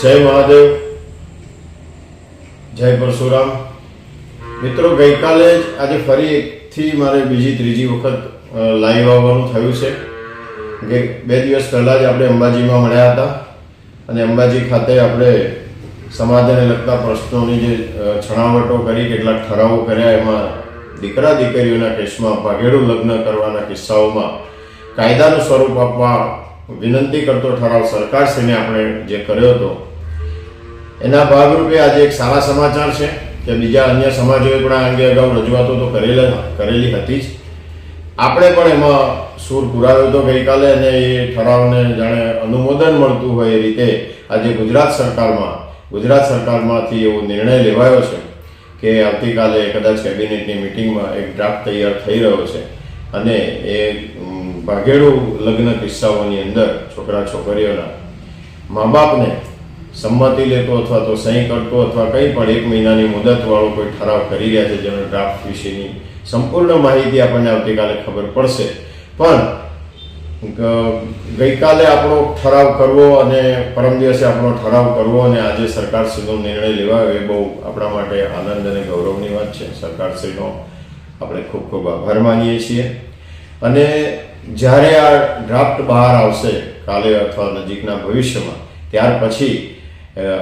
જય મહાદેવ, જય પરશુરામ। મિત્રો, ગઈકાલે જ આજે ફરી એકથી મારે ત્રીજી વખત લાઈવ આવવાનું થયું છે કે 2 દિવસ પહેલાં જ આપણે અંબાજીમાં મળ્યા હતા અને અંબાજી ખાતે આપણે સમાજને લગતા પ્રશ્નોની જે છણાવટો કરી, કેટલાક ઠરાવો કર્યા, એમાં દીકરા દીકરીઓના કેસમાં ભાગેડું લગ્ન કરવાના કિસ્સાઓમાં કાયદાનું સ્વરૂપ આપવા વિનંતી કરતો ઠરાવ સરકારશ્રીને આપણે જે કર્યો હતો, એના ભાગરૂપે આજે એક સારા સમાચાર છે કે બીજા અન્ય સમાજોએ પણ આ અંગે અગાઉ રજૂઆતો તો કરેલી હતી જ। આપણે પણ એમાં સૂર પુરાવ્યો હતો ગઈકાલે અને એ ઠરાવને જાણે અનુમોદન મળતું હોય એ રીતે આજે ગુજરાત સરકારમાંથી એવો નિર્ણય લેવાયો છે કે આવતીકાલે કદાચ કેબિનેટની મિટિંગમાં એક ડ્રાફ્ટ તૈયાર થઈ રહ્યો છે અને એ ભાગેડું લગ્ન કિસ્સાઓની અંદર છોકરા છોકરીઓના મા બાપને સંમતિ લેતો અથવા તો સહી કરતો અથવા કંઈ પણ 1 મહિનાની મુદતવાળો કોઈ ઠરાવ કરી રહ્યા છે, જેનો ડ્રાફ્ટ વિશેની સંપૂર્ણ માહિતી આપણને આવતીકાલે ખબર પડશે। પણ ગઈકાલે આપણો ઠરાવ કરવો અને પરમ દિવસે આપણો ઠરાવ કરવો અને આજે સરકારશ્રીનો નિર્ણય લેવાયો એ બહુ આપણા માટે આનંદ અને ગૌરવની વાત છે। સરકારશ્રીનો આપણે ખૂબ ખૂબ આભાર માનીએ છીએ અને જ્યારે આ ડ્રાફ્ટ બહાર આવશે કાલે અથવા નજીકના ભવિષ્યમાં, ત્યાર પછી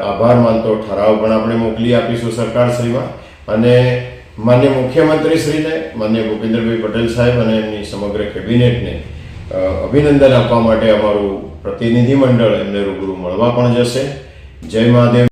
આભાર માનતો ઠરાવ પણ આપણે મોકલી આપીશું સરકારશ્રીમાં અને માન્ય મુખ્યમંત્રીશ્રીને, માન્ય ભૂપેન્દ્રભાઈ પટેલ સાહેબ અને એમની સમગ્ર કેબિનેટને અભિનંદન આપવા માટે અમારું પ્રતિનિધિ મંડળ એમને રૂબરૂ મળવા પણ જશે। જય મહાદેવ।